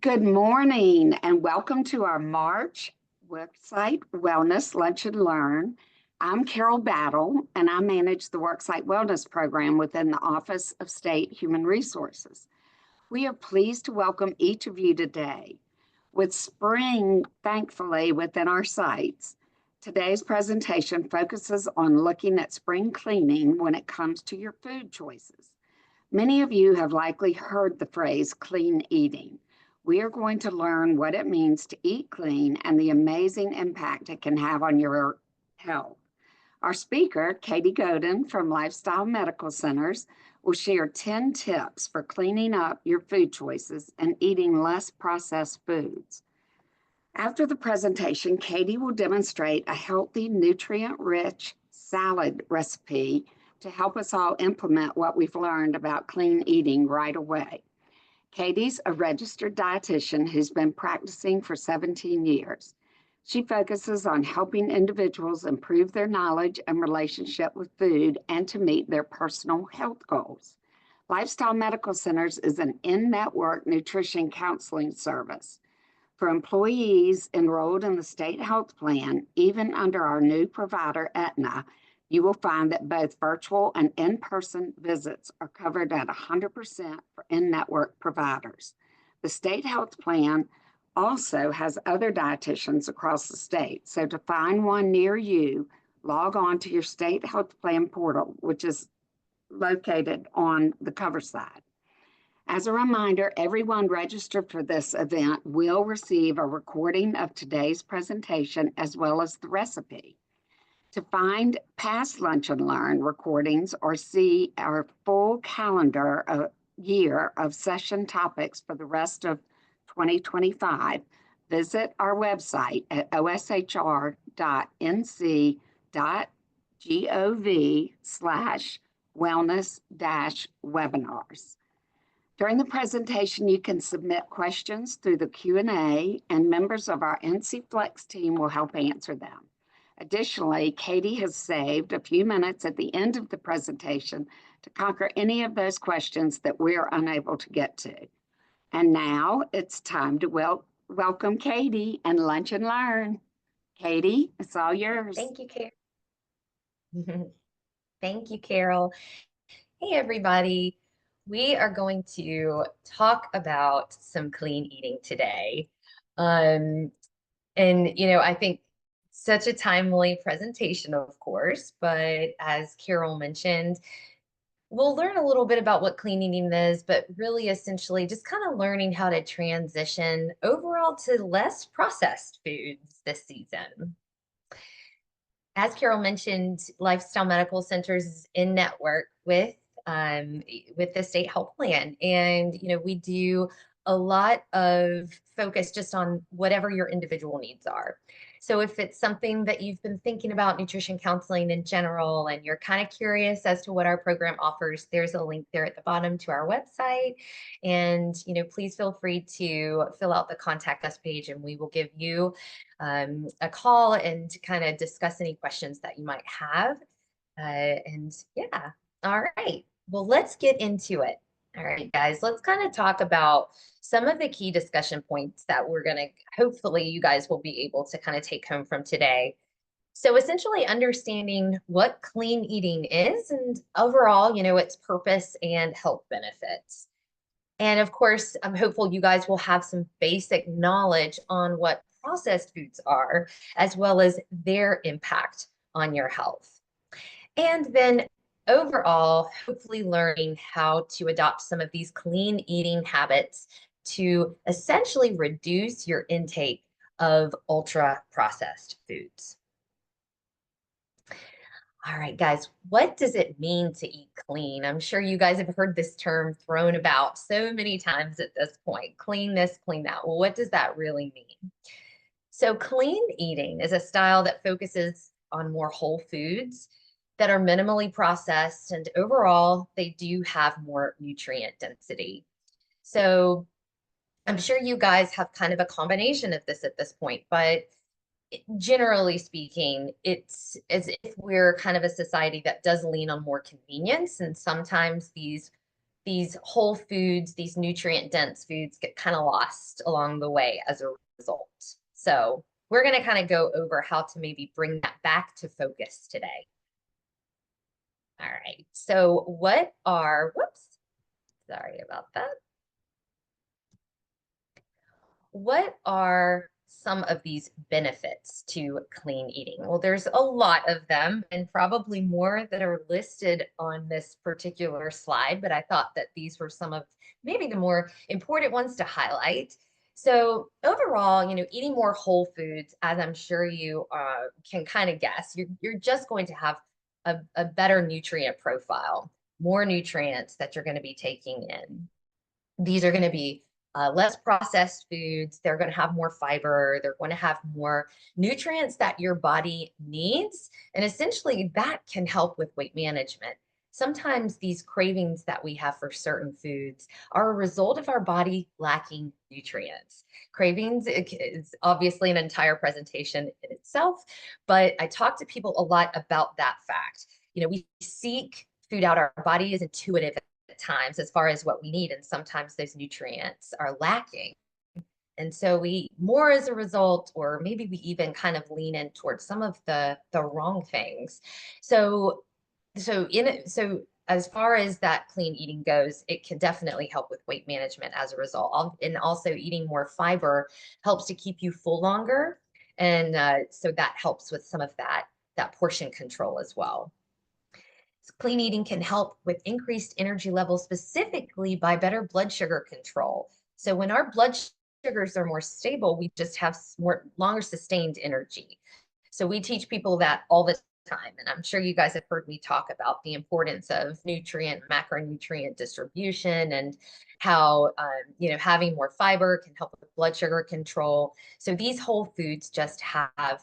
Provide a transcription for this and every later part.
Good morning and welcome to our March Worksite Wellness Lunch and Learn. I'm Carol Battle and I manage the Worksite Wellness Program within the Office of State Human Resources. We are pleased to welcome each of you today. With spring, thankfully, within our sites, today's presentation focuses on looking at spring cleaning when it comes to your food choices. Many of you have likely heard the phrase clean eating. We are going to learn what it means to eat clean and the amazing impact it can have on your health. Our speaker, Katie Godin from Lifestyle Medical Centers, will share 10 tips for cleaning up your food choices and eating less processed foods. After the presentation, Katie will demonstrate a healthy, nutrient-rich salad recipe to help us all implement what we've learned about clean eating right away. Katie's a registered dietitian who's been practicing for 17 years. She focuses on helping individuals improve their knowledge and relationship with food and to meet their personal health goals. Lifestyle Medical Centers is an in-network nutrition counseling service. For employees enrolled in the state health plan, even under our new provider, Aetna, you will find that both virtual and in-person visits are covered at 100% for in-network providers. The state health plan also has other dietitians across the state, so to find one near you, log on to your state health plan portal, which is located on the cover side. As a reminder, everyone registered for this event will receive a recording of today's presentation as well as the recipe. To find past Lunch and Learn recordings or see our full calendar year of session topics for the rest of 2025, visit our website at oshr.nc.gov/wellness-webinars. During the presentation, you can submit questions through the Q&A, and members of our NC Flex team will help answer them. Additionally, Katie has saved a few minutes at the end of the presentation to conquer any of those questions that we're unable to get to. And now it's time to welcome Katie and Lunch and Learn. Katie, it's all yours. Thank you, Carol. Thank you, Carol. Hey, everybody. We are going to talk about some clean eating today. I think such a timely presentation, of course, but as Carol mentioned, we'll learn a little bit about what clean eating is, but really essentially just kind of learning how to transition overall to less processed foods this season. As Carol mentioned, Lifestyle Medical Centers is in network with the state health plan, and we do a lot of focus just on whatever your individual needs are. So if it's something that you've been thinking about nutrition counseling in general and you're kind of curious as to what our program offers, there's a link there at the bottom to our website. And please feel free to fill out the contact us page and we will give you a call and kind of discuss any questions that you might have. All right, well, let's get into it. All right, guys, let's kind of talk about some of the key discussion points that we're going to, hopefully you guys will be able to kind of take home from today. So essentially understanding what clean eating is and overall, its purpose and health benefits. And of course, I'm hopeful you guys will have some basic knowledge on what processed foods are, as well as their impact on your health. And then overall, hopefully learning how to adopt some of these clean eating habits to essentially reduce your intake of ultra processed foods. All right, guys, what does it mean to eat clean? I'm sure you guys have heard this term thrown about so many times at this point. Clean this, clean that. Well, what does that really mean? So clean eating is a style that focuses on more whole foods that are minimally processed, and overall, they do have more nutrient density. So I'm sure you guys have kind of a combination of this at this point, but generally speaking, it's as if we're kind of a society that does lean on more convenience, and sometimes these these whole foods, these nutrient dense foods get kind of lost along the way as a result. So we're going to kind of go over how to maybe bring that back to focus today. All right. So whoops, sorry about that. What are some of these benefits to clean eating? Well, there's a lot of them and probably more that are listed on this particular slide, but I thought that these were some of maybe the more important ones to highlight. So overall, eating more whole foods, as I'm sure you can kind of guess, you're just going to have a better nutrient profile, more nutrients that you're going to be taking in. These are going to be less processed foods. They're going to have more fiber. They're going to have more nutrients that your body needs. And essentially, that can help with weight management. Sometimes these cravings that we have for certain foods are a result of our body lacking nutrients. Cravings is obviously an entire presentation in itself, but I talk to people a lot about that fact. We seek food out. Our body is intuitive at times as far as what we need, and sometimes those nutrients are lacking. And so we eat more as a result, or maybe we even kind of lean in towards some of the wrong things. So as far as that clean eating goes, it can definitely help with weight management as a result. And also eating more fiber helps to keep you full longer. And so that helps with some of that portion control as well. Clean eating can help with increased energy levels, specifically by better blood sugar control. So when our blood sugars are more stable, we just have more longer sustained energy. So we teach people that all the time. And I'm sure you guys have heard me talk about the importance of nutrient, macronutrient distribution, and how, having more fiber can help with blood sugar control. So these whole foods just have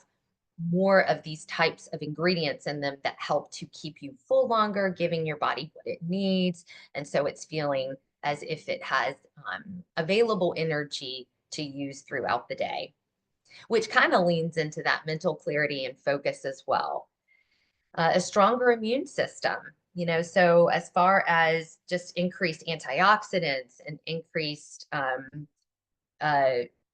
more of these types of ingredients in them that help to keep you full longer, giving your body what it needs. And so it's feeling as if it has available energy to use throughout the day, which kind of leans into that mental clarity and focus as well. A stronger immune system, so as far as just increased antioxidants and increased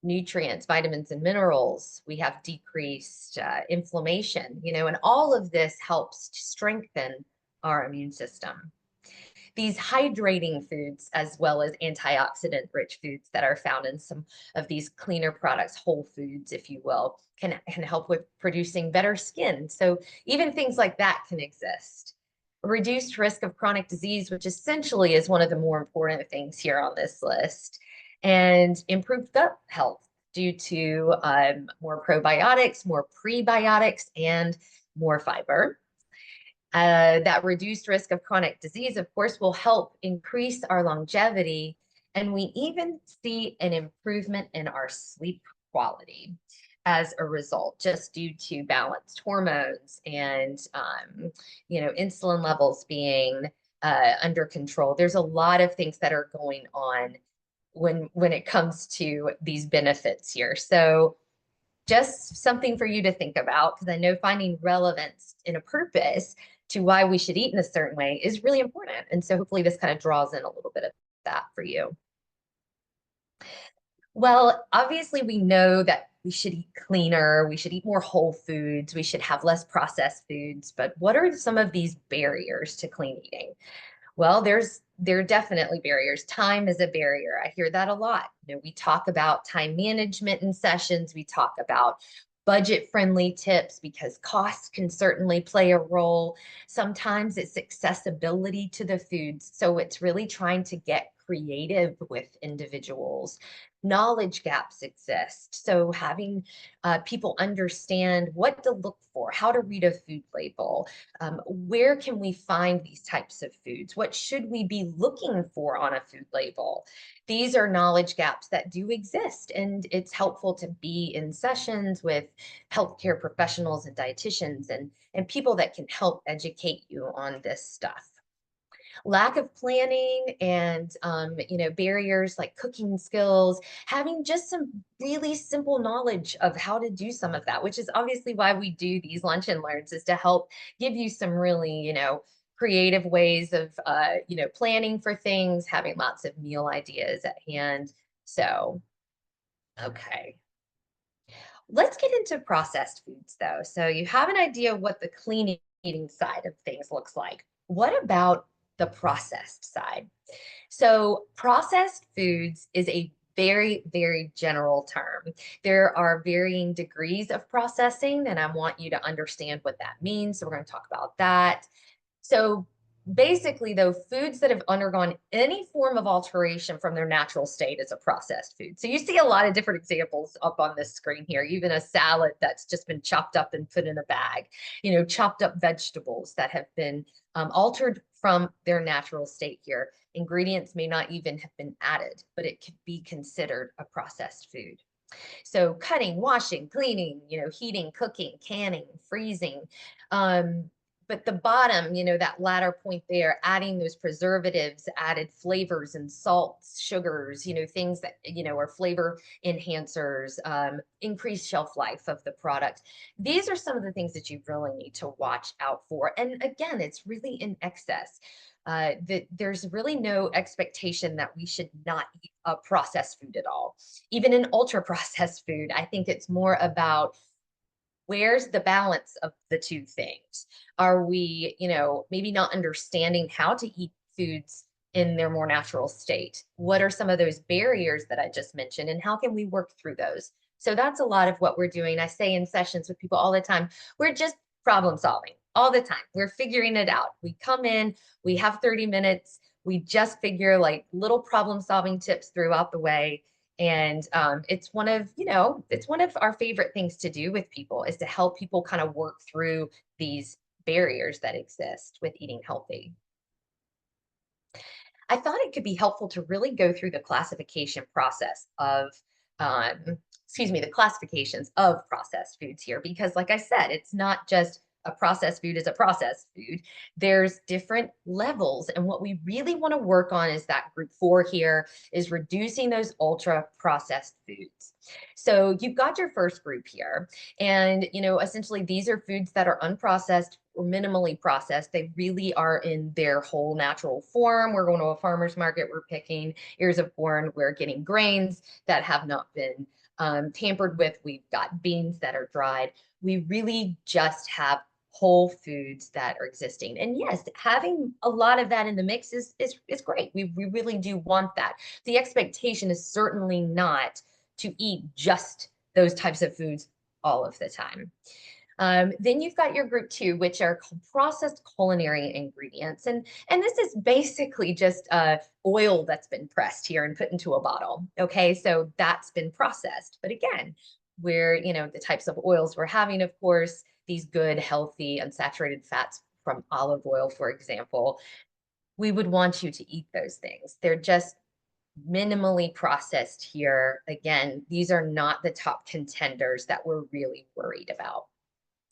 nutrients, vitamins, and minerals. We have decreased inflammation, and all of this helps to strengthen our immune system. These hydrating foods, as well as antioxidant rich foods that are found in some of these cleaner products, whole foods, if you will, can help with producing better skin. So even things like that can exist. Reduced risk of chronic disease, which essentially is one of the more important things here on this list, and improved gut health due to more probiotics, more prebiotics, and more fiber. That reduced risk of chronic disease, of course, will help increase our longevity. And we even see an improvement in our sleep quality as a result, just due to balanced hormones and, insulin levels being under control. There's a lot of things that are going on when it comes to these benefits here. So just something for you to think about, because I know finding relevance in a purpose to why we should eat in a certain way is really important. And so hopefully this kind of draws in a little bit of that for you. Well, obviously we know that we should eat cleaner, we should eat more whole foods, we should have less processed foods, but what are some of these barriers to clean eating? Well, there are definitely barriers. Time is a barrier. I hear that a lot. We talk about time management in sessions. We talk about budget-friendly tips because costs can certainly play a role. Sometimes it's accessibility to the foods. So it's really trying to get creative with individuals. Knowledge gaps exist. So having people understand what to look for, how to read a food label, where can we find these types of foods? What should we be looking for on a food label? These are knowledge gaps that do exist, and it's helpful to be in sessions with healthcare professionals and dietitians and people that can help educate you on this stuff. Lack of planning and barriers like cooking skills, having just some really simple knowledge of how to do some of that, which is obviously why we do these lunch and learns, is to help give you some really creative ways of, planning for things, having lots of meal ideas at hand. So, okay. Let's get into processed foods though. So you have an idea of what the clean eating side of things looks like. What about the processed side? So processed foods is a very, very general term. There are varying degrees of processing, and I want you to understand what that means. So we're going to talk about that. So basically, though, foods that have undergone any form of alteration from their natural state is a processed food. So you see a lot of different examples up on this screen here, even a salad that's just been chopped up and put in a bag, chopped up vegetables that have been altered from their natural state here. Ingredients may not even have been added, but it could be considered a processed food. So cutting, washing, cleaning, heating, cooking, canning, freezing. Um, but the bottom, that latter point there, adding those preservatives, added flavors and salts, sugars, things that, are flavor enhancers, increased shelf life of the product. These are some of the things that you really need to watch out for. And again, it's really in excess. That there's really no expectation that we should not eat a processed food at all. Even in ultra processed food, I think it's more about where's the balance of the two things. Are we, maybe not understanding how to eat foods in their more natural state? What are some of those barriers that I just mentioned, and how can we work through those? So that's a lot of what we're doing. I say in sessions with people all the time, we're just problem solving all the time. We're figuring it out. We come in, we have 30 minutes, we just figure like little problem solving tips throughout the way. And it's one of, it's one of our favorite things to do with people, is to help people kind of work through these barriers that exist with eating healthy. I thought it could be helpful to really go through the classification process of, the classifications of processed foods here, because like I said, it's not just a processed food is a processed food. There's different levels. And what we really want to work on is that group 4 here is reducing those ultra processed foods. So you've got your first group here. And, essentially these are foods that are unprocessed or minimally processed. They really are in their whole natural form. We're going to a farmer's market, we're picking ears of corn, we're getting grains that have not been tampered with. We've got beans that are dried. We really just have whole foods that are existing. And yes, having a lot of that in the mix is great. We really do want that. The expectation is certainly not to eat just those types of foods all of the time. Then you've got your group 2, which are processed culinary ingredients. And this is basically just oil that's been pressed here and put into a bottle. Okay, so that's been processed. But again, the types of oils we're having, of course, these good, healthy, unsaturated fats from olive oil, for example, we would want you to eat those things. They're just minimally processed here. Again, these are not the top contenders that we're really worried about.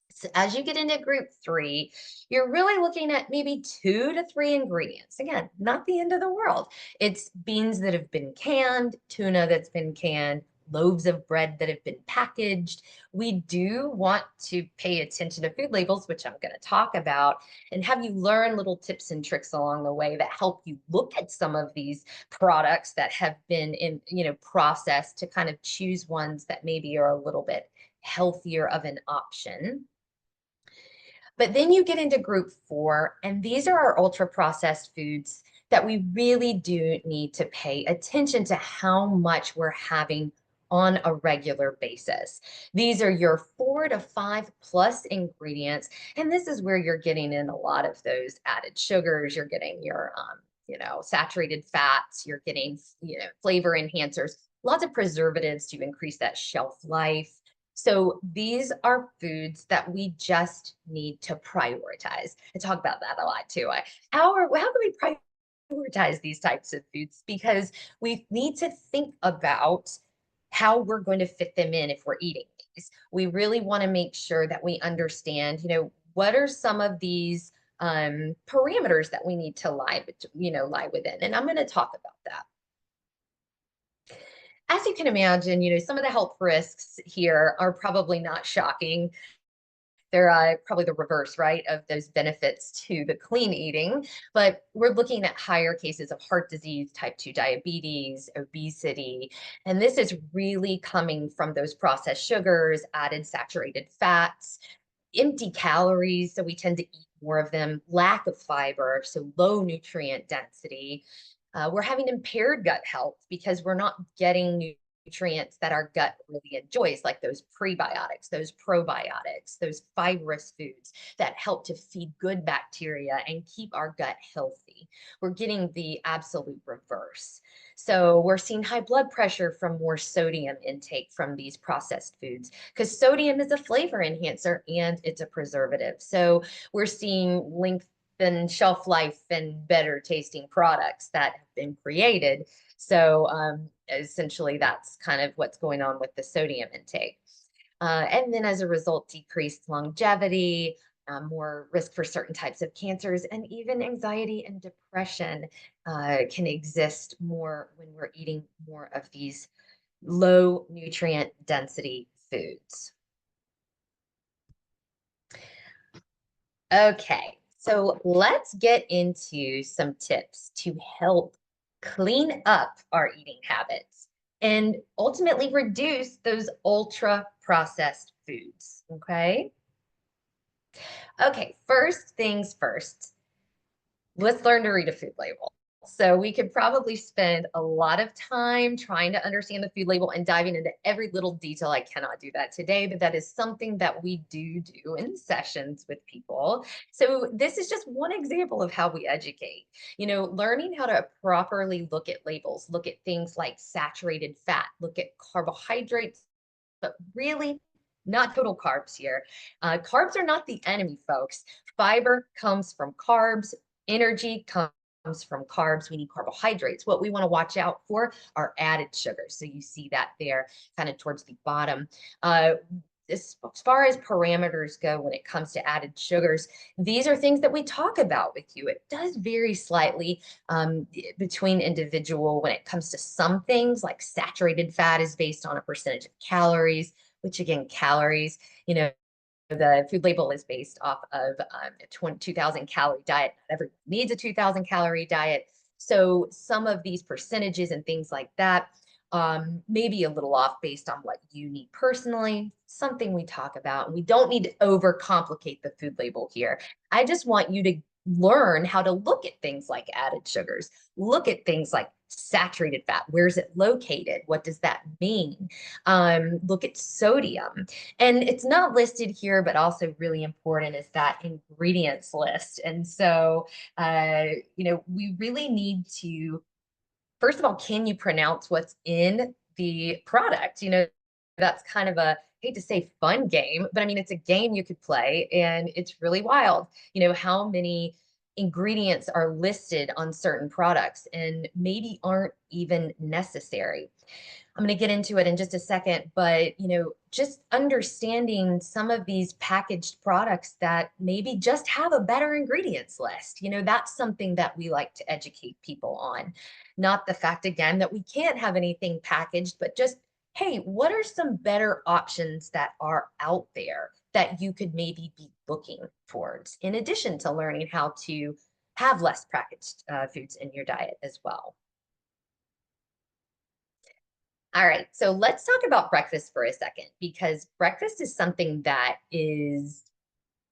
So as you get into group 3, you're really looking at maybe 2 to 3 ingredients. Again, not the end of the world. It's beans that have been canned, tuna that's been canned, loaves of bread that have been packaged. We do want to pay attention to food labels, which I'm going to talk about, and have you learn little tips and tricks along the way that help you look at some of these products that have been processed, to kind of choose ones that maybe are a little bit healthier of an option. But then you get into group 4, and these are our ultra processed foods that we really do need to pay attention to how much we're having on a regular basis. These are your 4 to 5 plus ingredients, and this is where you're getting in a lot of those added sugars, you're getting your saturated fats, you're getting, flavor enhancers, lots of preservatives to increase that shelf life. So these are foods that we just need to prioritize. I talk about that a lot too. How can we prioritize these types of foods? Because we need to think about how we're going to fit them in if we're eating these. We really want to make sure that we understand, what are some of these parameters that we need to lie within. And I'm going to talk about that. As you can imagine, some of the health risks here are probably not shocking. They're probably the reverse, right, of those benefits to the clean eating. But we're looking at higher cases of heart disease, type 2 diabetes, obesity. And this is really coming from those processed sugars, added saturated fats, empty calories, so we tend to eat more of them, lack of fiber, so low nutrient density. We're having impaired gut health because we're not getting nutrients that our gut really enjoys, like those prebiotics, those probiotics, those fibrous foods that help to feed good bacteria and keep our gut healthy. We're getting the absolute reverse. So we're seeing high blood pressure from more sodium intake from these processed foods because sodium is a flavor enhancer and it's a preservative. So we're seeing lengthened shelf life and better tasting products that have been created. So essentially, that's kind of what's going on with the sodium intake. And then as a result, decreased longevity, more risk for certain types of cancers, and even anxiety and depression can exist more when we're eating more of these low nutrient density foods. Okay, so let's get into some tips to help clean up our eating habits and ultimately reduce those ultra processed foods. Okay. Okay, first things first, let's learn to read a food label. So we could probably spend a lot of time trying to understand the food label and diving into every little detail. I cannot do that today, but that is something that we do in sessions with people. So this is just one example of how we educate. You know, learning how to properly look at labels, look at things like saturated fat, look at carbohydrates, but really not total carbs here. Carbs are not the enemy, folks. Fiber comes from carbs. Energy comes from carbs. We need carbohydrates. What we want to watch out for are added sugars. So you see that there kind of towards the bottom. As far as parameters go when it comes to added sugars, these are things that we talk about with you. It does vary slightly between individual when it comes to some things, like saturated fat is based on a percentage of calories, which again, calories, you know, the food label is based off of a 2,000 calorie diet. Not everyone needs a 2,000 calorie diet. So some of these percentages and things like that may be a little off based on what you need personally, something we talk about. We don't need to overcomplicate the food label here. I just want you to learn how to look at things like added sugars, look at things like saturated fat. Where's it located? What does that mean? Look at sodium. And it's not listed here, but also really important is that ingredients list. And so, you know, we really need to, first of all, can you pronounce what's in the product? You know, that's kind of a, I hate to say fun game, but I mean, it's a game you could play and it's really wild. You know, how many ingredients are listed on certain products and maybe aren't even necessary. I'm going to get into it in just a second, but you know, just understanding some of these packaged products that maybe just have a better ingredients list. You know, that's something that we like to educate people on. Not the fact again that we can't have anything packaged, but just, hey, what are some better options that are out there that you could maybe be looking towards, in addition to learning how to have less packaged foods in your diet as well. All right, so let's talk about breakfast for a second, because breakfast is something that is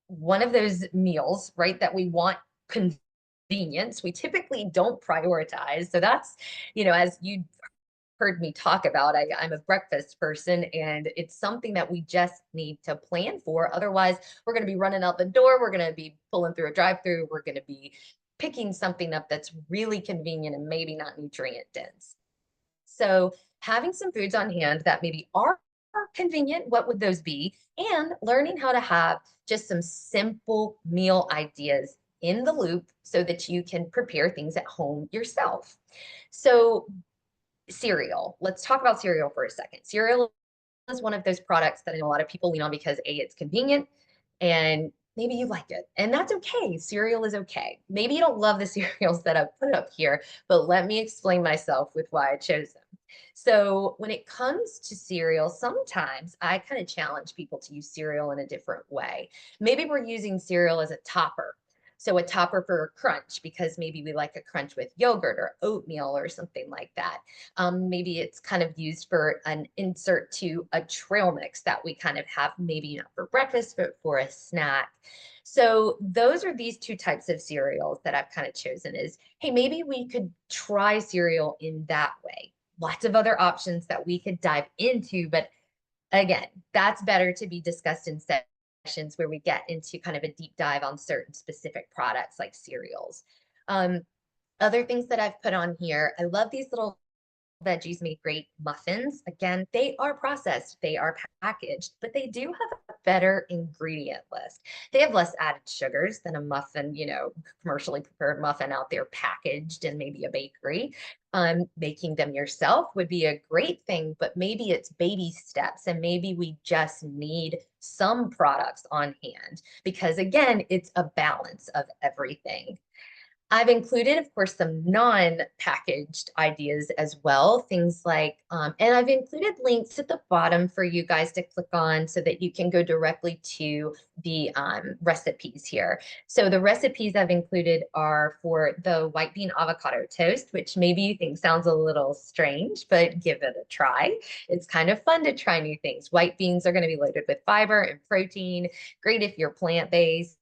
one of those meals, right, that we want convenience. We typically don't prioritize. So that's, you know, as you heard me talk about, I'm a breakfast person and it's something that we just need to plan for. Otherwise, we're going to be running out the door. We're going to be pulling through a drive-through. We're going to be picking something up that's really convenient and maybe not nutrient dense. So having some foods on hand that maybe are convenient, what would those be? And learning how to have just some simple meal ideas in the loop so that you can prepare things at home yourself. So cereal, let's talk about cereal for a second. Cereal is one of those products that I know a lot of people lean on because A, it's convenient and maybe you like it. And that's okay. Cereal is okay. Maybe you don't love the cereals that I've put up here, but let me explain myself with why I chose them. So when it comes to cereal, sometimes I kind of challenge people to use cereal in a different way. Maybe we're using cereal as a topper. So a topper for a crunch because maybe we like a crunch with yogurt or oatmeal or something like that. Maybe it's kind of used for an insert to a trail mix that we kind of have maybe not for breakfast, but for a snack. So those are these two types of cereals that I've kind of chosen is, hey, maybe we could try cereal in that way. Lots of other options that we could dive into, but again, that's better to be discussed in sessions where we get into kind of a deep dive on certain specific products like cereals. Um, Other things that I've put on here, I love these little veggies made great muffins. Again, they are processed, they are packaged, but they do have a better ingredient list. They have less added sugars than a muffin, commercially prepared muffin out there packaged in maybe a bakery. Making them yourself would be a great thing, but maybe it's baby steps and maybe we just need some products on hand because again, it's a balance of everything. I've included, of course, some non-packaged ideas as well, things like, and I've included links at the bottom for you guys to click on so that you can go directly to the recipes here. So the recipes I've included are for the white bean avocado toast, which maybe you think sounds a little strange, but give it a try. It's kind of fun to try new things. White beans are going to be loaded with fiber and protein, great if you're plant-based.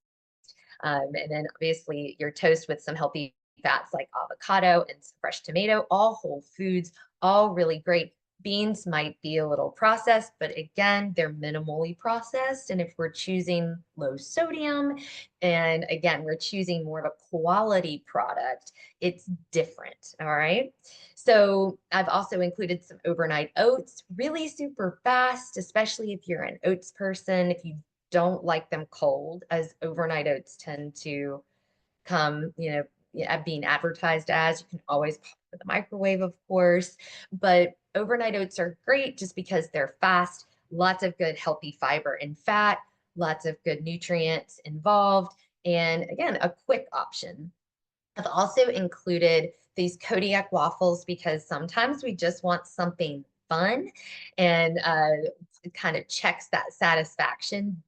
And then obviously your toast with some healthy fats like avocado and some fresh tomato, all whole foods, all really great. Beans might be a little processed, but again, they're minimally processed. And if we're choosing low sodium, and again, we're choosing more of a quality product, it's different. All right. So I've also included some overnight oats, really super fast, especially if you're an oats person, if you don't like them cold, as overnight oats tend to come, yeah, being advertised as. You can always pop in the microwave, of course, but overnight oats are great just because they're fast, lots of good healthy fiber and fat, lots of good nutrients involved, and again, a quick option. I've also included these Kodiak waffles because sometimes we just want something fun and it kind of checks that satisfaction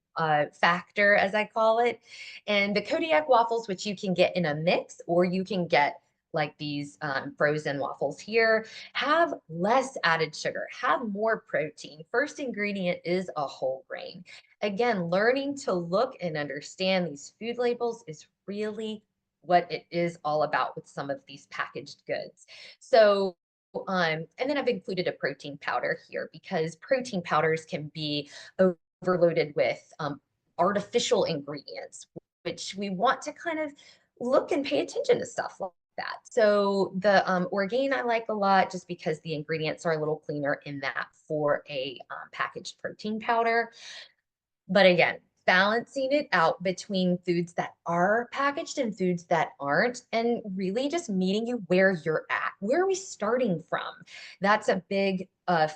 factor, as I call it. And the Kodiak waffles, which you can get in a mix or you can get like these frozen waffles here, have less added sugar, have more protein. First ingredient is a whole grain. Again, learning to look and understand these food labels is really what it is all about with some of these packaged goods. So, and then I've included a protein powder here because protein powders can be overloaded with artificial ingredients, which we want to kind of look and pay attention to stuff like that. So the Orgain I like a lot just because the ingredients are a little cleaner in that for a packaged protein powder. But again, balancing it out between foods that are packaged and foods that aren't, and really just meeting you where you're at. Where are we starting from? That's a big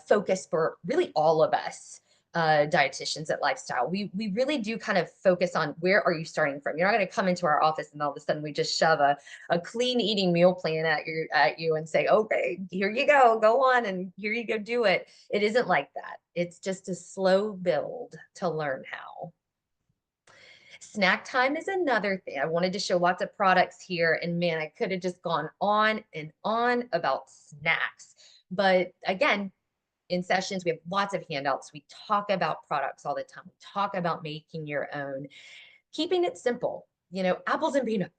focus for really all of us dietitians at Lifestyle. We really do kind of focus on where are you starting from. You're not going to come into our office and all of a sudden we just shove a clean eating meal plan at you and say, okay, here you go on and here you go do it. It isn't like that. It's just a slow build to learn how. Snack time is another thing. I wanted to show lots of products here, and man, I could have just gone on and on about snacks. But again, in sessions, we have lots of handouts. We talk about products all the time. We talk about making your own, keeping it simple, apples and peanut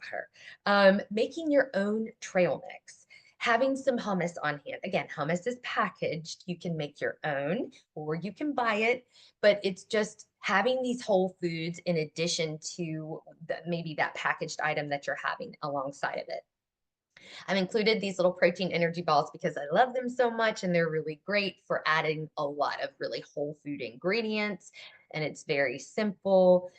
butter, making your own trail mix, having some hummus on hand. Again, hummus is packaged. You can make your own or you can buy it, but it's just having these whole foods in addition to maybe that packaged item that you're having alongside of it. I've included these little protein energy balls because I love them so much and they're really great for adding a lot of really whole food ingredients and it's very simple.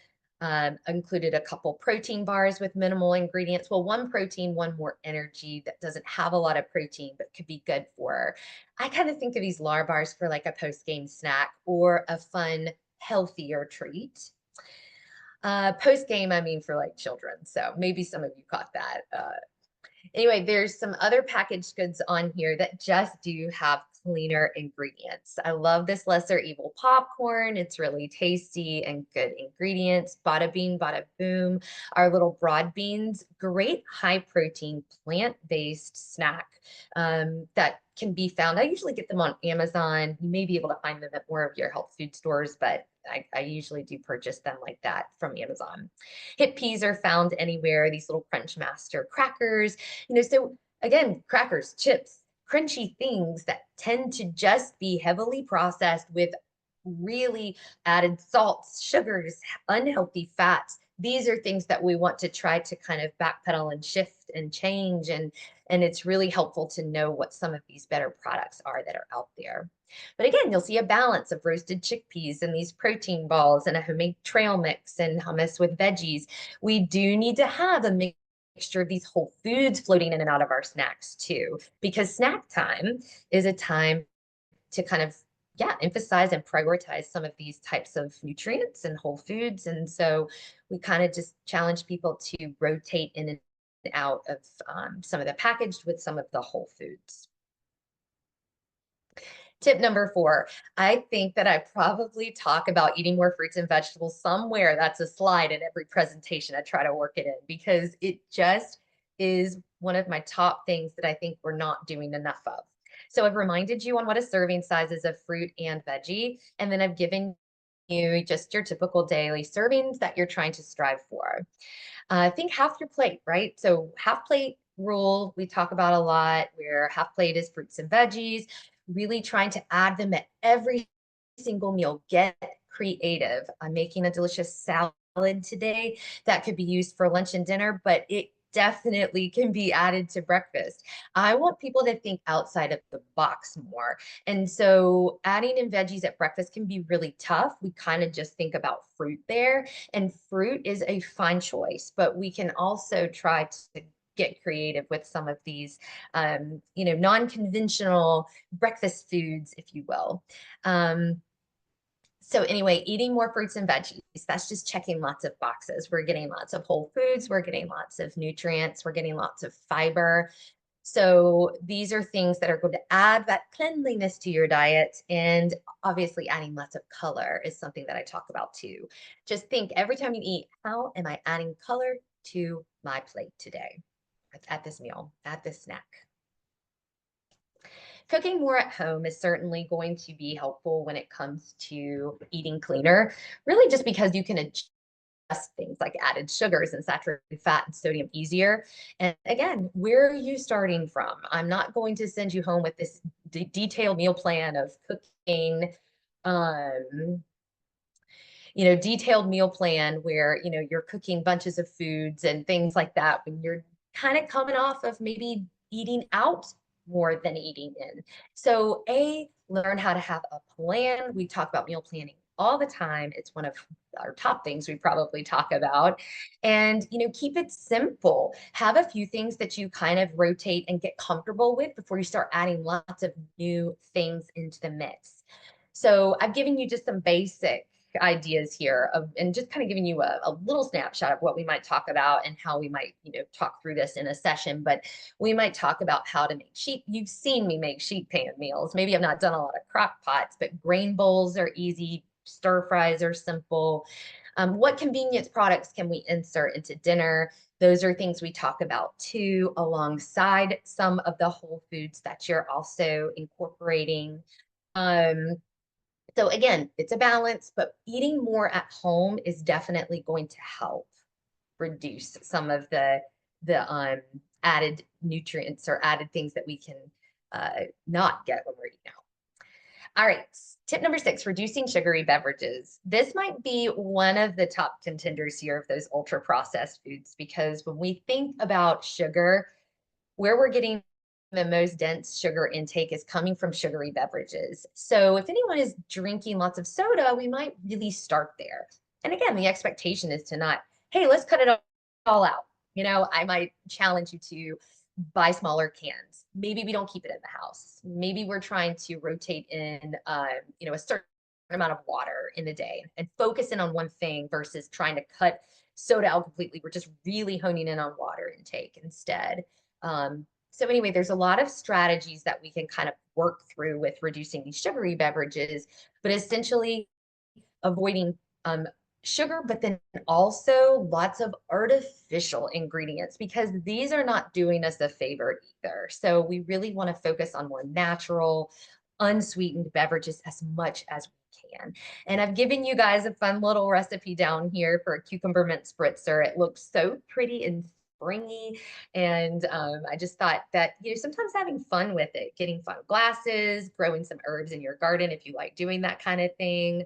I included a couple protein bars with minimal ingredients. Well, one protein, one more energy that doesn't have a lot of protein, but could be good for. I kind of think of these LAR bars for like a post-game snack or a fun, healthier treat. Post-game, I mean for like children. So maybe some of you caught that. Anyway, there's some other packaged goods on here that just do have cleaner ingredients. I love this lesser evil popcorn. It's really tasty and good ingredients. Bada bing, bada boom. Our little broad beans, great high protein plant-based snack that can be found. I usually get them on Amazon. You may be able to find them at more of your health food stores, but I usually do purchase them like that from Amazon. Hip peas are found anywhere, these little Crunch Master crackers, so again, crackers, chips, crunchy things that tend to just be heavily processed with really added salts, sugars, unhealthy fats. These are things that we want to try to kind of backpedal and shift and change. And it's really helpful to know what some of these better products are that are out there. But again, you'll see a balance of roasted chickpeas and these protein balls and a homemade trail mix and hummus with veggies. We do need to have a mixture of these whole foods floating in and out of our snacks too, because snack time is a time to kind of emphasize and prioritize some of these types of nutrients and whole foods. And so we kind of just challenge people to rotate in and out of some of the packaged with some of the whole foods. Tip number 4, I think that I probably talk about eating more fruits and vegetables somewhere. That's a slide in every presentation. I try to work it in because it just is one of my top things that I think we're not doing enough of. So I've reminded you on what a serving size is of fruit and veggie, and then I've given you just your typical daily servings that you're trying to strive for. Think half your plate, right? So half plate rule we talk about a lot, where half plate is fruits and veggies, really trying to add them at every single meal. Get creative. I'm making a delicious salad today that could be used for lunch and dinner, but it definitely can be added to breakfast. I want people to think outside of the box more. And so adding in veggies at breakfast can be really tough. We kind of just think about fruit there, and fruit is a fine choice, but we can also try to get creative with some of these, non-conventional breakfast foods, if you will. So anyway, eating more fruits and veggies, that's just checking lots of boxes. We're getting lots of whole foods, we're getting lots of nutrients, we're getting lots of fiber. So these are things that are going to add that cleanliness to your diet. And obviously adding lots of color is something that I talk about too. Just think every time you eat, how am I adding color to my plate today? At this meal, at this snack. Cooking more at home is certainly going to be helpful when it comes to eating cleaner, really just because you can adjust things like added sugars and saturated fat and sodium easier. And again, where are you starting from? I'm not going to send you home with this detailed meal plan of cooking, um, detailed meal plan where, you're cooking bunches of foods and things like that when you're kind of coming off of maybe eating out more than eating in. So learn how to have a plan. We talk about meal planning all the time. It's one of our top things we probably talk about. And, keep it simple. Have a few things that you kind of rotate and get comfortable with before you start adding lots of new things into the mix. So I've given you just some basic ideas here and just kind of giving you a little snapshot of what we might talk about and how we might, talk through this in a session. But we might talk about how to make sheet. You've seen me make sheet pan meals. Maybe I've not done a lot of crock pots, but grain bowls are easy. Stir fries are simple. What convenience products can we insert into dinner? Those are things we talk about too, alongside some of the whole foods that you're also incorporating. So again, it's a balance, but eating more at home is definitely going to help reduce some of the added nutrients or added things that we can not get when we're eating out. All right, tip number 6, reducing sugary beverages. This might be one of the top contenders here of those ultra processed foods, because when we think about sugar, where we're getting the most dense sugar intake is coming from sugary beverages. So if anyone is drinking lots of soda, we might really start there. And again, the expectation is to not, hey, let's cut it all out. I might challenge you to buy smaller cans. Maybe we don't keep it in the house. Maybe we're trying to rotate in, a certain amount of water in the day and focus in on one thing versus trying to cut soda out completely. We're just really honing in on water intake instead. So anyway, there's a lot of strategies that we can kind of work work through with reducing these sugary beverages, but essentially avoiding sugar, but then also lots of artificial ingredients because these are not doing us a favor either. So we really want to focus on more natural, unsweetened beverages as much as we can. And I've given you guys a fun little recipe down here for a cucumber mint spritzer. It looks so pretty and springy. And I just thought that, sometimes having fun with it, getting fun glasses, growing some herbs in your garden if you like doing that kind of thing,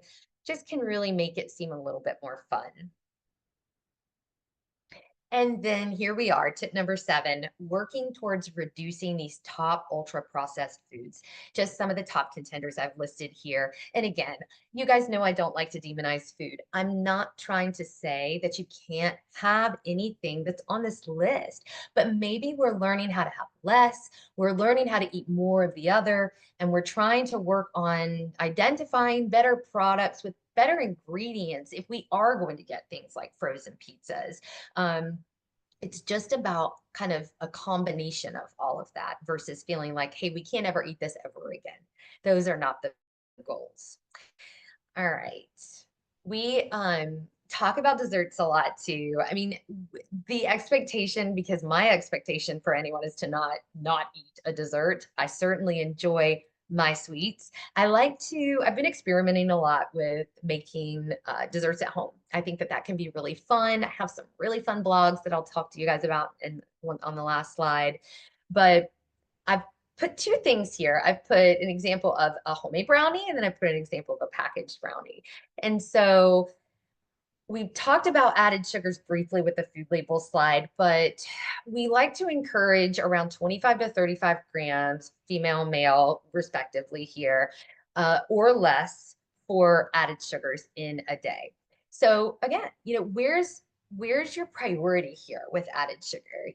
just can really make it seem a little bit more fun. And then here we are, tip number 7, working towards reducing these top ultra processed foods. Just some of the top contenders I've listed here. And again, you guys know I don't like to demonize food. I'm not trying to say that you can't have anything that's on this list, but maybe we're learning how to have less. We're learning how to eat more of the other, and we're trying to work on identifying better products with better ingredients if we are going to get things like frozen pizzas. It's just about kind of a combination of all of that versus feeling like, hey, we can't ever eat this ever again. Those are not the goals. All right. We talk about desserts a lot too. I mean, the expectation, because my expectation for anyone is to not eat a dessert. I certainly enjoy my sweets. I've been experimenting a lot with making desserts at home. I think that can be really fun. I have some really fun blogs that I'll talk to you guys about on the last slide. But I've put 2 things here. I've put an example of a homemade brownie, and then I put an example of a packaged brownie. And so we talked about added sugars briefly with the food label slide, but we like to encourage around 25 to 35 grams, female, male, respectively here, or less for added sugars in a day. So again, where's your priority here with added sugar?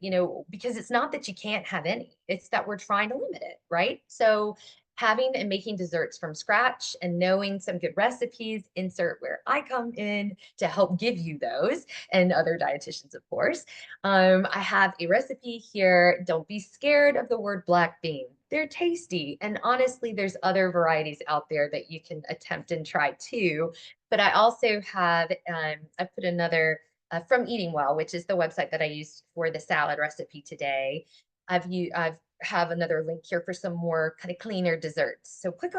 Because it's not that you can't have any, it's that we're trying to limit it, right? So having and making desserts from scratch and knowing some good recipes, insert where I come in to help give you those, and other dietitians, of course. I have a recipe here. Don't be scared of the word black bean. They're tasty. And honestly, there's other varieties out there that you can attempt and try too. But I also have, I put another from Eating Well, which is the website that I used for the salad recipe today. I've have another link here for some more kind of cleaner desserts. So click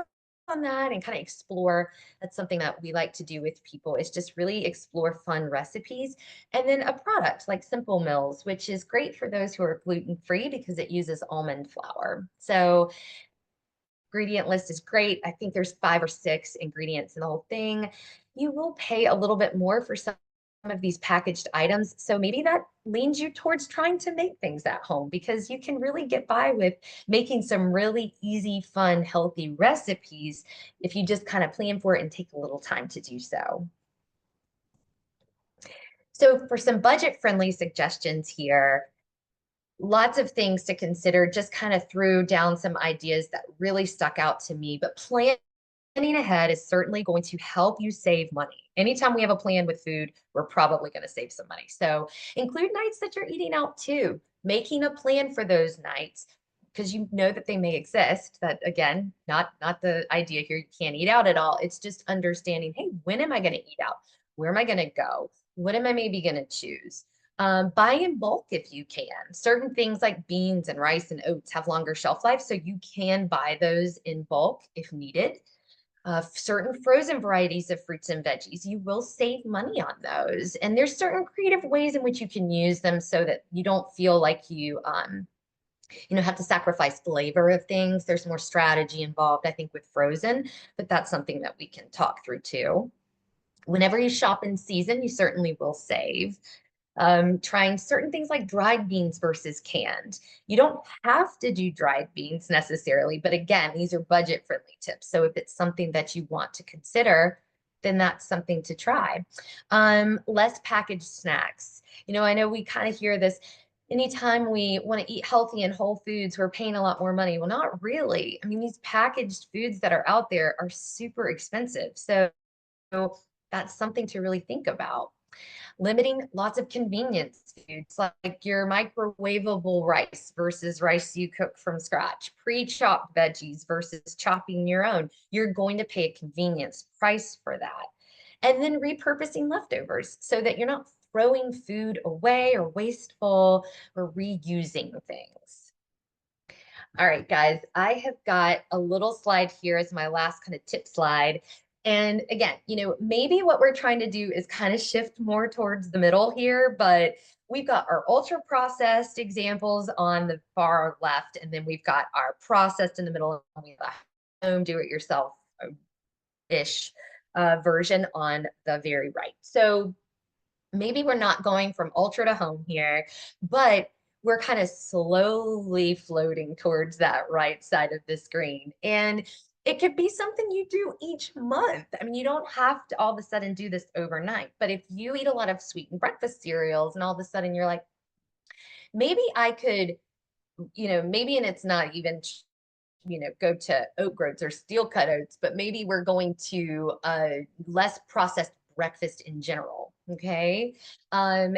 on that and kind of explore. That's something that we like to do with people, is just really explore fun recipes. And then a product like Simple Mills, which is great for those who are gluten-free because it uses almond flour. So ingredient list is great. I think there's 5 or 6 ingredients in the whole thing. You will pay a little bit more for some of these packaged items. So maybe that leans you towards trying to make things at home, because you can really get by with making some really easy, fun, healthy recipes if you just kind of plan for it and take a little time to do so. So for some budget-friendly suggestions here, lots of things to consider. Just kind of threw down some ideas that really stuck out to me, but planning ahead is certainly going to help you save money. Anytime we have a plan with food, we're probably going to save some money. So include nights that you're eating out too, making a plan for those nights, because you know that they may exist. That, again, not the idea here you can't eat out at all. It's just understanding, hey, when am I going to eat out? Where am I going to go? What am I maybe going to choose? Buy in bulk if you can. Certain things like beans and rice and oats have longer shelf life, so you can buy those in bulk if needed. Certain frozen varieties of fruits and veggies, you will save money on those. And there's certain creative ways in which you can use them so that you don't feel like you have to sacrifice flavor of things. There's more strategy involved, I think, with frozen, but that's something that we can talk through too. Whenever you shop in season, you certainly will save. Trying certain things like dried beans versus canned. You don't have to do dried beans necessarily, but again, these are budget-friendly tips. So if it's something that you want to consider, then that's something to try. Less packaged snacks. I know we kind of hear this, anytime we want to eat healthy and whole foods, we're paying a lot more money. Well, not really. I mean, these packaged foods that are out there are super expensive. So that's something to really think about. Limiting lots of convenience foods like your microwavable rice versus rice you cook from scratch, pre-chopped veggies versus chopping your own. You're going to pay a convenience price for that. And then repurposing leftovers so that you're not throwing food away or wasteful or reusing things. All right, guys, I have got a little slide here as my last kind of tip slide. And again, maybe what we're trying to do is kind of shift more towards the middle here, but we've got our ultra processed examples on the far left, and then we've got our processed in the middle, and we have a home do-it-yourself-ish version on the very right. So maybe we're not going from ultra to home here, but we're kind of slowly floating towards that right side of the screen. And it could be something you do each month. I mean, you don't have to all of a sudden do this overnight, but if you eat a lot of sweetened breakfast cereals and all of a sudden you're like, maybe I could, maybe, and it's not even go to oat groats or steel cut oats, but maybe we're going to less processed breakfast in general. Okay.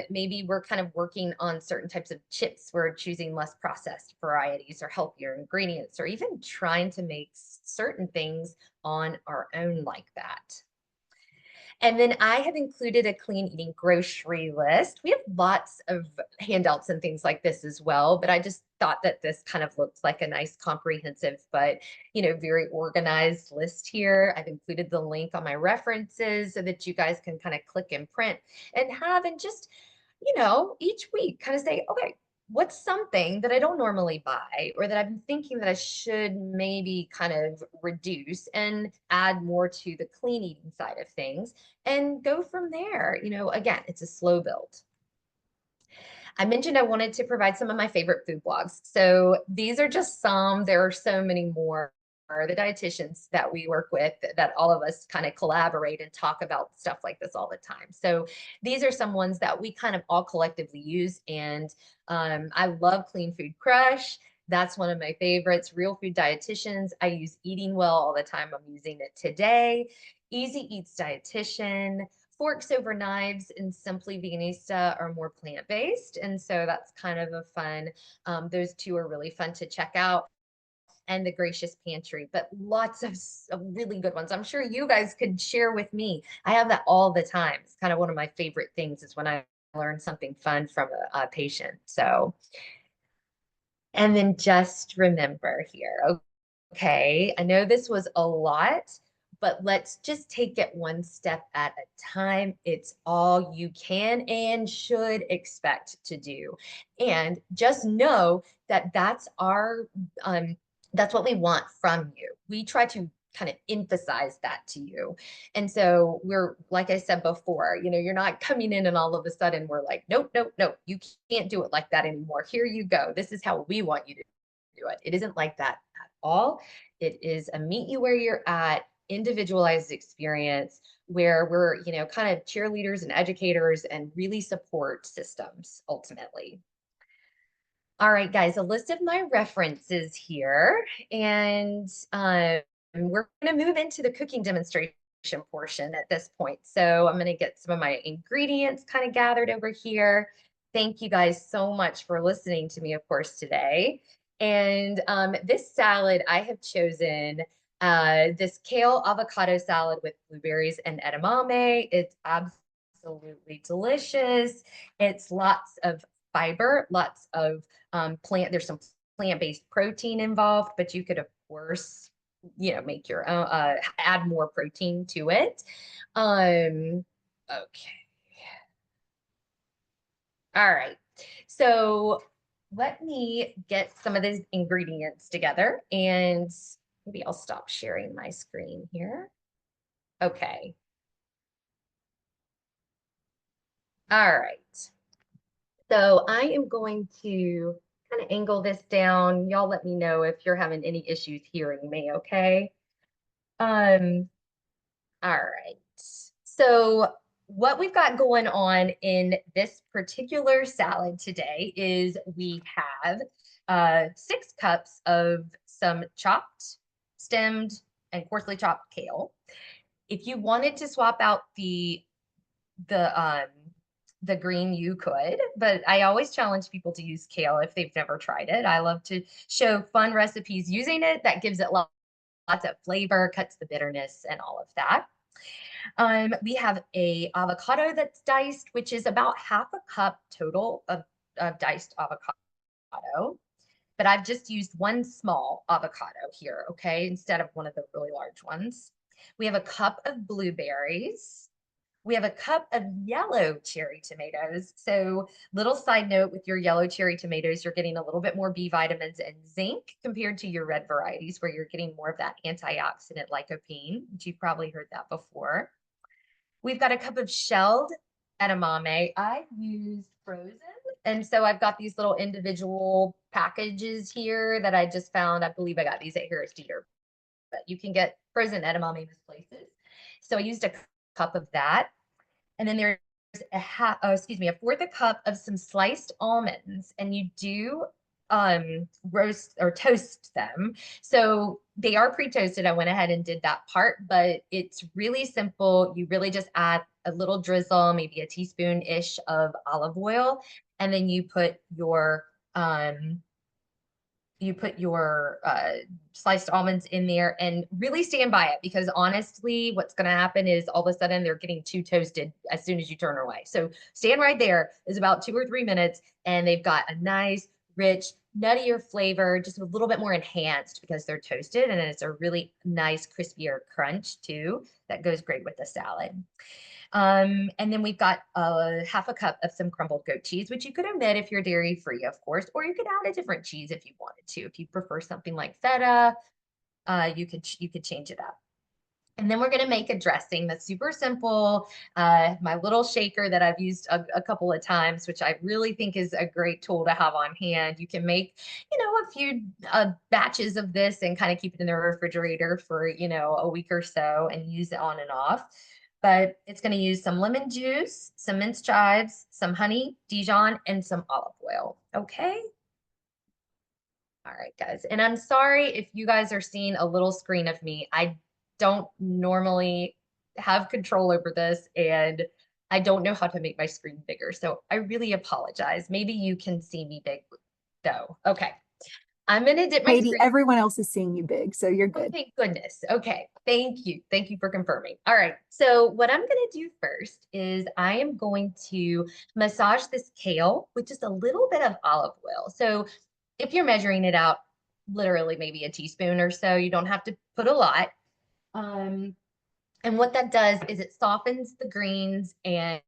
Maybe we're kind of working on certain types of chips. We're choosing less processed varieties or healthier ingredients, or even trying to make certain things on our own like that. And then I have included a clean eating grocery list. We have lots of handouts and things like this as well, but I just thought that this kind of looks like a nice comprehensive, but very organized list here. I've included the link on my references so that you guys can kind of click and print and have, and just, each week kind of say, okay, what's something that I don't normally buy or that I've been thinking that I should maybe kind of reduce and add more to the clean eating side of things and go from there. Again, it's a slow build. I mentioned I wanted to provide some of my favorite food blogs. So these are just some, there are so many more. The dietitians that we work with, that all of us kind of collaborate and talk about stuff like this all the time. So these are some ones that we kind of all collectively use. And I love Clean Food Crush. That's one of my favorites. Real Food Dietitians. I use Eating Well all the time. I'm using it today. Easy Eats Dietitian. Forks Over Knives and Simply Veganista are more plant-based. And so that's kind of a fun, those two are really fun to check out. And the Gracious Pantry, but lots of really good ones. I'm sure you guys could share with me. I have that all the time. It's kind of one of my favorite things is when I learn something fun from a patient. So, and then just remember here, okay, I know this was a lot, but let's just take it one step at a time. It's all you can and should expect to do. And just know that that's what we want from you. We try to kind of emphasize that to you. And so we're, like I said before, you're not coming in and all of a sudden we're like, nope, nope, nope, you can't do it like that anymore. Here you go. This is how we want you to do it. It isn't like that at all. It is a meet you where you're at, individualized experience where we're, kind of cheerleaders and educators and really support systems ultimately. All right, guys, a list of my references here, and we're going to move into the cooking demonstration portion at this point. So I'm going to get some of my ingredients kind of gathered over here. Thank you guys so much for listening to me, of course, today. And this salad I have chosen, this kale avocado salad with blueberries and edamame. It's absolutely delicious. It's lots of fiber, lots of there's some plant-based protein involved, but you could, of course, make your own, add more protein to it. Okay. All right. So let me get some of these ingredients together, and maybe I'll stop sharing my screen here. Okay. All right. So I am going to kind of angle this down. Y'all let me know if you're having any issues hearing me, okay? Um, all right. So what we've got going on in this particular salad today is we have 6 cups of some chopped, stemmed, and coarsely chopped kale. If you wanted to swap out the the green, you could, but I always challenge people to use kale if they've never tried it. I love to show fun recipes using it. That gives it lots of flavor, cuts the bitterness and all of that. We have a avocado that's diced, which is about half a cup total of diced avocado. But I've just used one small avocado here, okay, instead of one of the really large ones. We have a cup of blueberries. We have a cup of yellow cherry tomatoes. So, little side note with your yellow cherry tomatoes, you're getting a little bit more B vitamins and zinc compared to your red varieties, where you're getting more of that antioxidant lycopene, which you've probably heard that before. We've got a cup of shelled edamame. I used frozen. And so I've got these little individual packages here that I just found. I believe I got these at Harris Teeter, but you can get frozen edamame most places. So I used a cup of that. And then there's a fourth a cup of some sliced almonds. And you do roast or toast them. So they are pre-toasted. I went ahead and did that part, but it's really simple. You really just add a little drizzle, maybe a teaspoon-ish of olive oil, and then you put your sliced almonds in there and really stand by it, because honestly, what's going to happen is all of a sudden they're getting too toasted as soon as you turn away. So stand right there is about 2 or 3 minutes, and they've got a nice, rich, nuttier flavor, just a little bit more enhanced because they're toasted, and it's a really nice, crispier crunch too that goes great with the salad. And then we've got half a cup of some crumbled goat cheese, which you could omit if you're dairy free, of course, or you could add a different cheese if you wanted to. If you prefer something like feta, you could change it up. And then we're going to make a dressing that's super simple. My little shaker that I've used a couple of times, which I really think is a great tool to have on hand. You can make, a few batches of this and kind of keep it in the refrigerator for, a week or so and use it on and off. But it's going to use some lemon juice, some minced chives, some honey, Dijon, and some olive oil. Okay. All right, guys. And I'm sorry if you guys are seeing a little screen of me. I don't normally have control over this, and I don't know how to make my screen bigger. So I really apologize. Maybe you can see me big though. Okay. I'm going to dip my Katie, screen. everyone else is seeing you big, so you're Oh, good. thank goodness. Okay. Thank you. Thank you for confirming. All right. So what I'm going to do first is I am going to massage this kale with just a little bit of olive oil. So if you're measuring it out, literally maybe a teaspoon or so, you don't have to put a lot. And what that does is it softens the greens and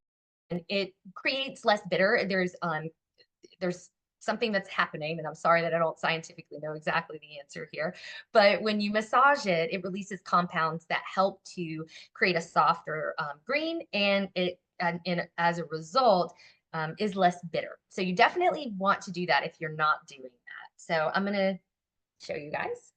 it creates less bitter. There's something that's happening, and I'm sorry that I don't scientifically know exactly the answer here, but when you massage it, it releases compounds that help to create a softer green, and as a result is less bitter. So you definitely want to do that if you're not doing that. So I'm going to show you guys.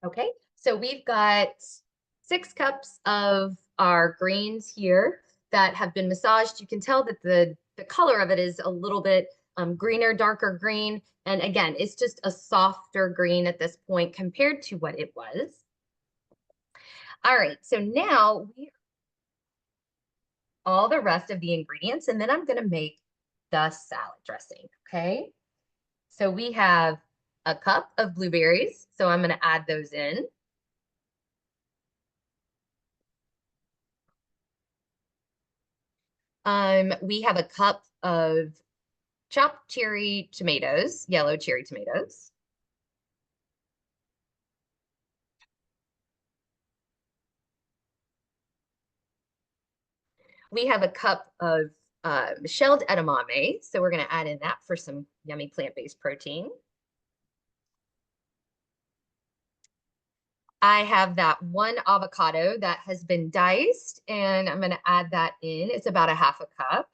Okay, so we've got 6 cups of our greens here that have been massaged. You can tell that the color of it is a little bit greener, darker green. And again, it's just a softer green at this point compared to what it was. All right, so now we all the rest of the ingredients, and then I'm going to make the salad dressing. Okay, so we have a cup of blueberries, so I'm going to add those in. We have a cup of chopped cherry tomatoes, yellow cherry tomatoes. We have a cup of shelled edamame, so we're going to add in that for some yummy plant-based protein. I have that one avocado that has been diced, and I'm going to add that in. It's about a half a cup.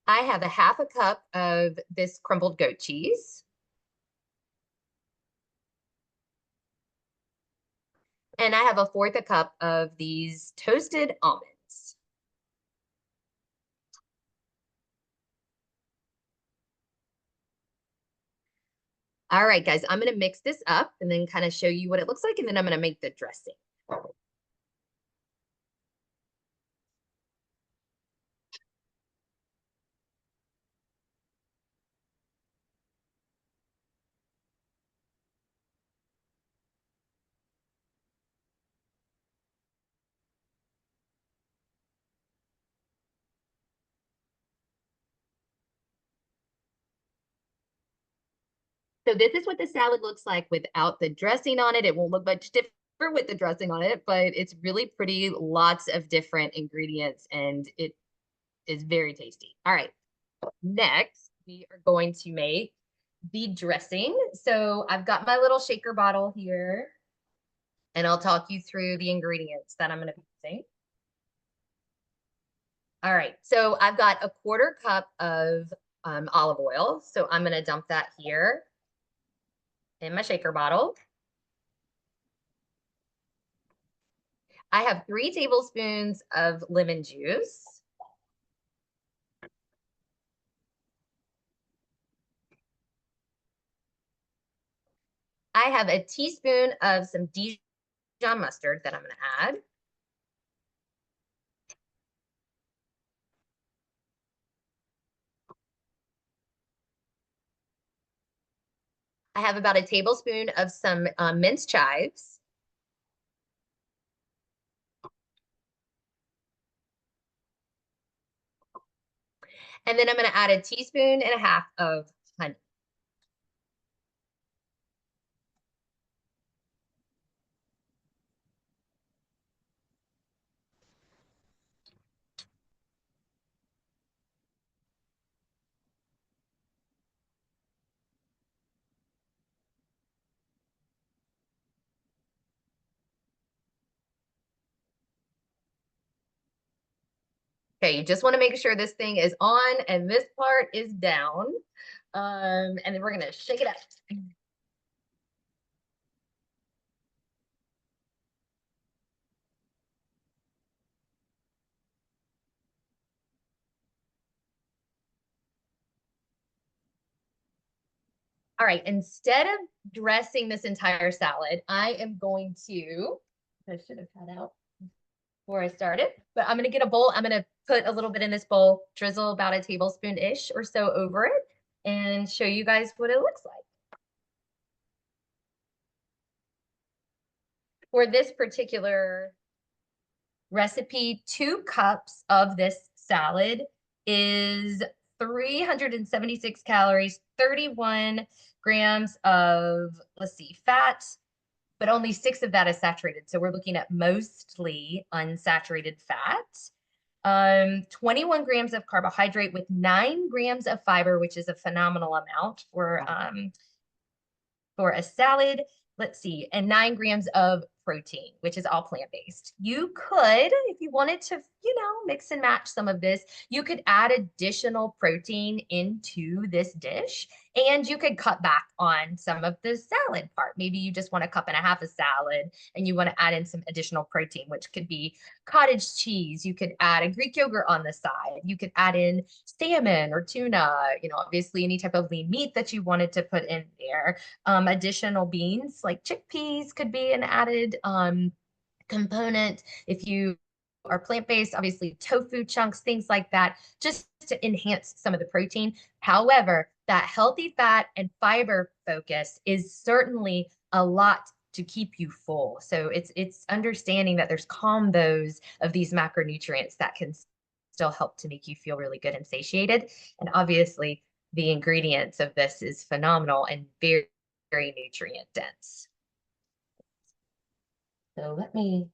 I have a half a cup of this crumbled goat cheese. And I have a fourth a cup of these toasted almonds. All right, guys, I'm going to mix this up and then kind of show you what it looks like, and then I'm going to make the dressing. So this is what the salad looks like without the dressing on it. It won't look much different with the dressing on it, but it's really pretty, lots of different ingredients, and it is very tasty. All right, next we are going to make the dressing. So I've got my little shaker bottle here, and I'll talk you through the ingredients that I'm going to be using. All right, so I've got a quarter cup of olive oil. So I'm going to dump that here in my shaker bottle. I have 3 tablespoons of lemon juice. I have a teaspoon of some Dijon mustard that I'm going to add. I have about a tablespoon of some minced chives. And then I'm going to add a teaspoon and a half of honey. Okay, you just want to make sure this thing is on and this part is down. And then we're going to shake it up. All right, instead of dressing this entire salad, I am going to, I should have cut out before I started, but I'm gonna get a bowl. I'm gonna put a little bit in this bowl, drizzle about a tablespoon-ish or so over it, and show you guys what it looks like. For this particular recipe, 2 cups of this salad is 376 calories, 31 grams of, let's see, fat, but only 6 of that is saturated. So we're looking at mostly unsaturated fat. 21 grams of carbohydrate with 9 grams of fiber, which is a phenomenal amount for a salad. Let's see, and 9 grams of protein, which is all plant-based. You could, if you wanted to, mix and match some of this, you could add additional protein into this dish, and you could cut back on some of the salad part. Maybe you just want a cup and a half of salad and you want to add in some additional protein, which could be cottage cheese. You could add a Greek yogurt on the side. You could add in salmon or tuna, obviously any type of lean meat that you wanted to put in there. Additional beans like chickpeas could be an added component. If you are plant-based, obviously tofu chunks, things like that, just to enhance some of the protein. However, that healthy fat and fiber focus is certainly a lot to keep you full. So it's understanding that there's combos of these macronutrients that can still help to make you feel really good and satiated. And obviously, the ingredients of this is phenomenal and very, very nutrient dense. So let me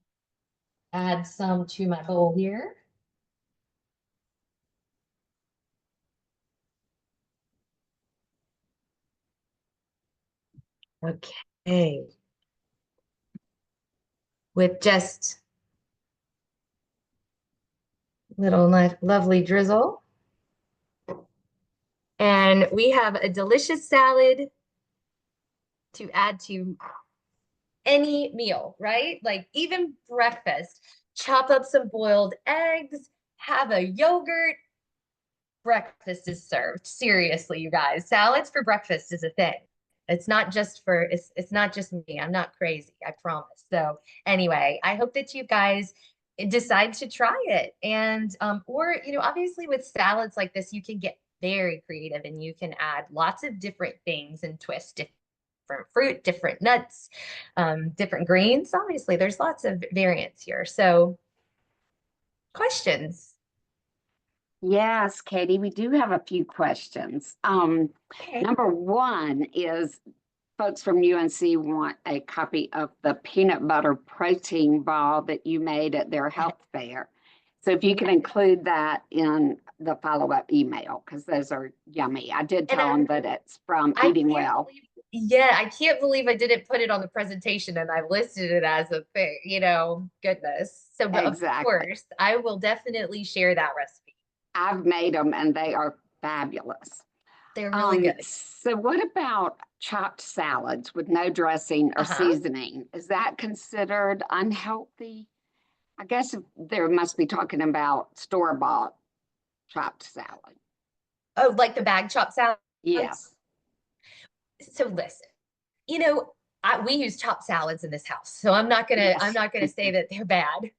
add some to my bowl here. Okay. With just little nice, lovely drizzle. And we have a delicious salad to add to any meal, right? Like even breakfast, chop up some boiled eggs, have a yogurt, breakfast is served. Seriously, you guys, salads for breakfast is a thing. It's not just for it's not just me. I'm not crazy, I promise. So anyway, I hope that you guys decide to try it. And or obviously with salads like this, you can get very creative and you can add lots of different things and twist different fruit, different nuts, different greens. Obviously, there's lots of variants here. So questions? Yes, Katie, we do have a few questions. Okay. Number one is folks from UNC want a copy of the peanut butter protein ball that you made at their health fair. So if you can include that in the follow-up email, because those are yummy. I did tell them that it's from Eating Well. I can't believe I didn't put it on the presentation and I listed it as a thing, goodness. So of course, I will definitely share that recipe. I've made them and they are fabulous. They're really good. So what about chopped salads with no dressing or seasoning? Is that considered unhealthy? I guess there must be talking about store-bought chopped salad. Oh, like the bag chopped salad? Yes. So listen, we use chopped salads in this house, so I'm not gonna say that they're bad.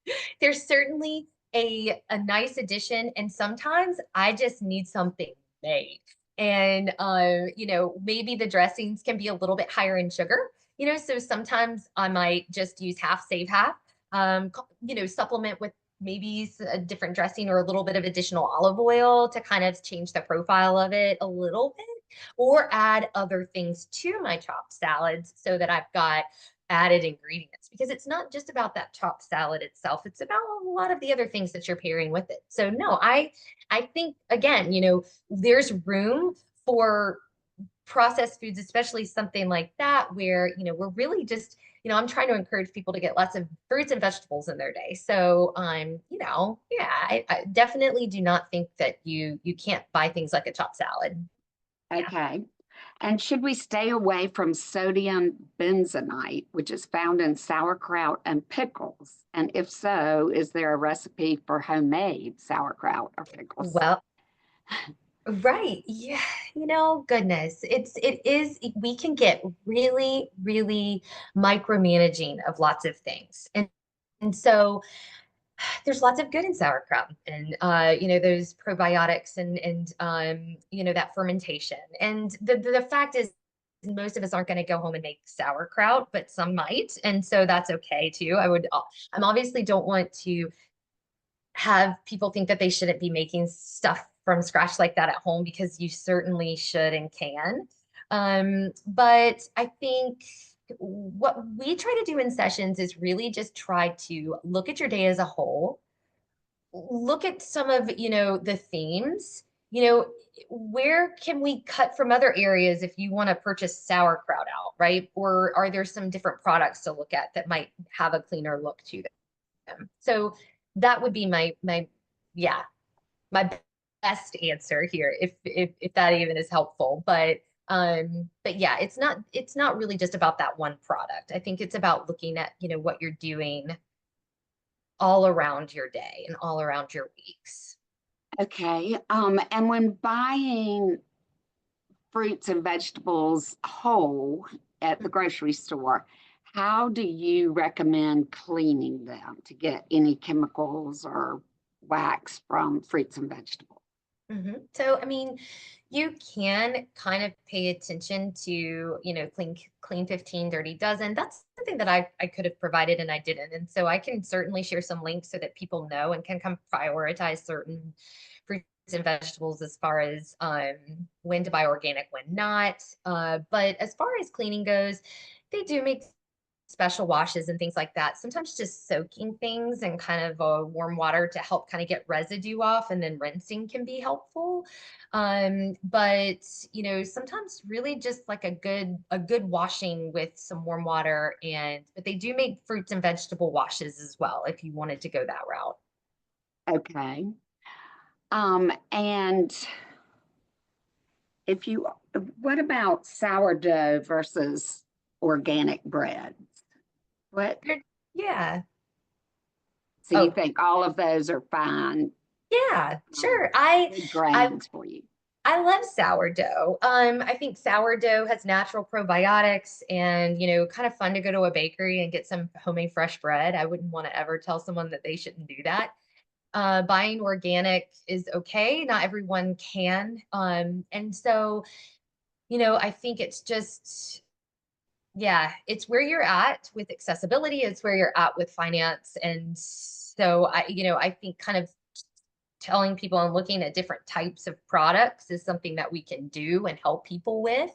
They're certainly a nice addition, and sometimes I just need something made. And maybe the dressings can be a little bit higher in sugar, so sometimes I might just use half, save half, supplement with maybe a different dressing or a little bit of additional olive oil to kind of change the profile of it a little bit, or add other things to my chopped salads so that I've got added ingredients, because it's not just about that chopped salad itself. It's about a lot of the other things that you're pairing with it. So no, I think again, there's room for processed foods, especially something like that, where, we're really just, I'm trying to encourage people to get lots of fruits and vegetables in their day. So I definitely do not think that you can't buy things like a chopped salad. Okay. And should we stay away from sodium benzoate, which is found in sauerkraut and pickles? And if so, is there a recipe for homemade sauerkraut or pickles? Well, right. Yeah. Goodness. It is, we can get really, really micromanaging of lots of things. And so there's lots of good in sauerkraut and those probiotics and that fermentation. And the fact is most of us aren't going to go home and make sauerkraut, but some might. And so that's okay too. I'm obviously don't want to have people think that they shouldn't be making stuff from scratch like that at home, because you certainly should and can. But I think what we try to do in sessions is really just try to look at your day as a whole, look at some of, the themes, where can we cut from other areas if you want to purchase sauerkraut out, right? Or are there some different products to look at that might have a cleaner look to them? So that would be my best answer here, if that even is helpful. But yeah, it's not really just about that one product. I think it's about looking at, what you're doing all around your day and all around your weeks. Okay. And when buying fruits and vegetables whole at the grocery store, how do you recommend cleaning them to get any chemicals or wax from fruits and vegetables? So, I mean, you can kind of pay attention to, clean 15, dirty dozen. That's something that I could have provided and I didn't. And so I can certainly share some links so that people know and can come prioritize certain fruits and vegetables as far as when to buy organic, when not. But as far as cleaning goes, they do make special washes and things like that. Sometimes just soaking things in kind of warm water to help kind of get residue off, and then rinsing can be helpful. But sometimes really just like a good washing with some warm water, but they do make fruits and vegetable washes as well if you wanted to go that route. Okay. And if you, what about sourdough versus organic bread? What, Yeah. so you Oh, think all of those are fine, yeah, um, sure. I good I grains for you? I love sourdough. I think sourdough has natural probiotics and, kind of fun to go to a bakery and get some homemade fresh bread. I wouldn't want to ever tell someone that they shouldn't do that. Buying organic is okay. Not everyone can. And so, I think it's just, yeah, it's where you're at with accessibility. It's where you're at with finance. And so I think kind of telling people and looking at different types of products is something that we can do and help people with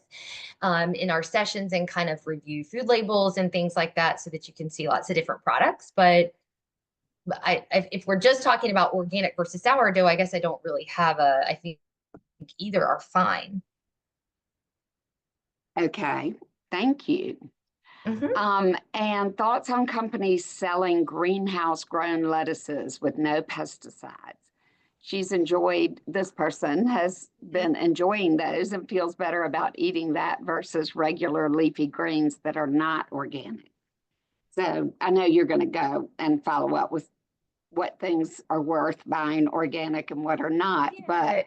in our sessions, and kind of review food labels and things like that so that you can see lots of different products. But if we're just talking about organic versus sourdough, I guess I don't really have I think either are fine. Okay, thank you. Hmm. And thoughts on companies selling greenhouse grown lettuces with no pesticides? This person has been enjoying those and feels better about eating that versus regular leafy greens that are not organic. So I know you're going to go and follow up with what things are worth buying organic and what are not, but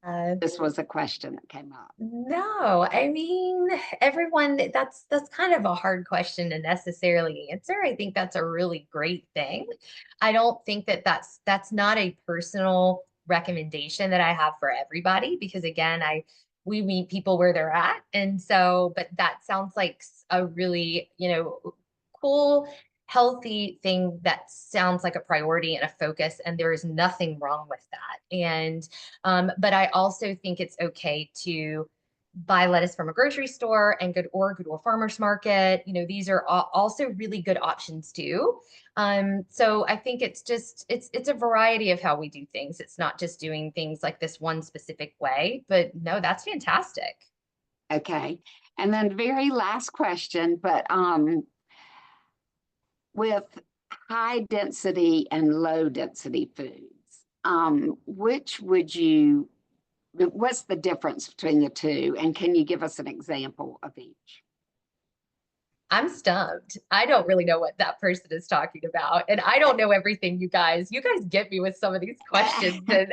Uh, this was a question that came up. No, I mean, everyone, that's kind of a hard question to necessarily answer. I think that's a really great thing. I don't think that that's not a personal recommendation that I have for everybody, because again, we meet people where they're at. And so, but that sounds like a really, cool, healthy thing that sounds like a priority and a focus, and there is nothing wrong with that. But I also think it's okay to buy lettuce from a grocery store and go to a farmer's market. These are also really good options too. So I think it's a variety of how we do things. It's not just doing things like this one specific way, but no, that's fantastic. Okay. And then very last question, but with high density and low density foods, what's the difference between the two? And can you give us an example of each? I'm stumped. I don't really know what that person is talking about. And I don't know everything, you guys. You guys get me with some of these questions. But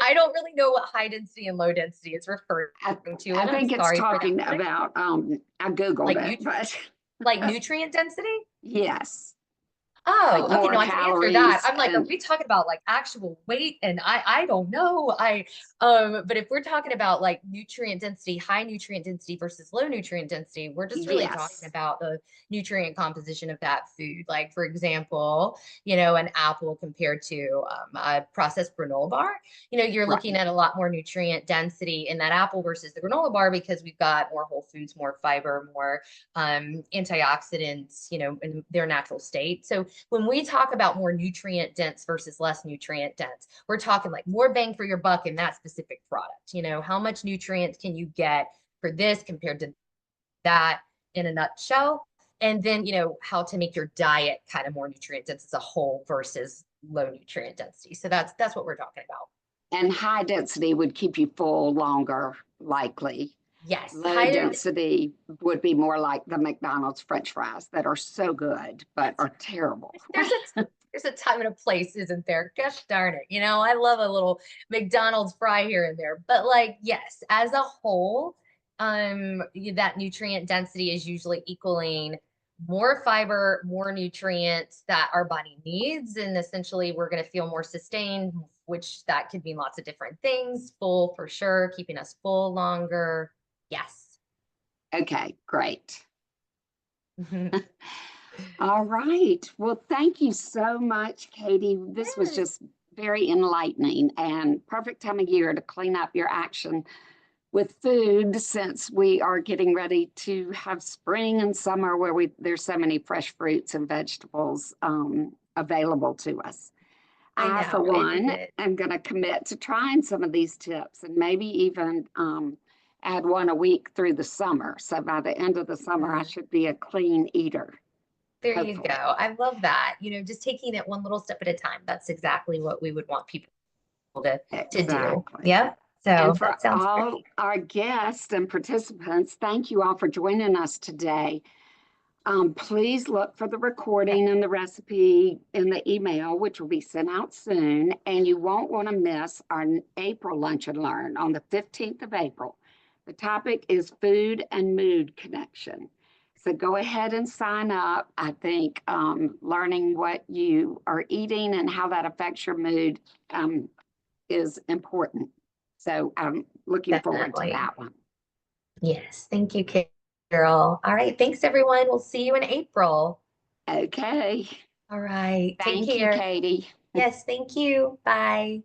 I don't really know what high density and low density is referring I, to. I And I'm think it's sorry for talking that. about, I Googled Like it, but like nutrient density? yes, like Oh, okay. more No, I can answer that. calories I'm like, are and we talking about like actual weight? And I don't know. But if we're talking about like nutrient density, high nutrient density versus low nutrient density, we're just really talking yes, about the nutrient composition of that food. Like, for example, an apple compared to a processed granola bar. You're looking right, at a lot more nutrient density in that apple versus the granola bar, because we've got more whole foods, more fiber, more antioxidants, in their natural state. So when we talk about more nutrient dense versus less nutrient dense, we're talking like more bang for your buck in that specific product. How much nutrients can you get for this compared to that in a nutshell? And then, how to make your diet kind of more nutrient dense as a whole versus low nutrient density. So that's what we're talking about. and high density would keep you full longer, likely. Yes. Low density would be more like the McDonald's French fries that are so good, but are terrible. There's a time and a place, isn't there? Gosh darn it. I love a little McDonald's fry here and there. But like, yes, as a whole, that nutrient density is usually equaling more fiber, more nutrients that our body needs. And essentially we're going to feel more sustained, which that could mean lots of different things. Full for sure, keeping us full longer. Yes. Okay, great. All right. Well, thank you so much, Katie. This was Yes. just very enlightening and perfect time of year to clean up your action with food, since we are getting ready to have spring and summer where there's so many fresh fruits and vegetables available to us. I For know, one, isn't it? am going to commit to trying some of these tips and maybe even add one a week through the summer. So by the end of the summer, I Mhm. should be a clean eater, There you hopefully. go. I love that. Just taking it one little step at a time. That's exactly what we would want people to do. Exactly. Yep. So And for that sounds all great. our guests and participants, thank you all for joining us today. Please look for the recording and the recipe in the email, which will be sent out soon. And you won't want to miss our April Lunch and Learn on the 15th of April. The topic is food and mood connection. So go ahead and sign up. I think learning what you are eating and how that affects your mood is important. So I'm looking forward to Definitely. that one. Yes. Thank you, Carol. All right. Thanks, everyone. We'll see you in April. Okay. All right. Take Thank you, care. Katie. Yes. Thank you. Bye.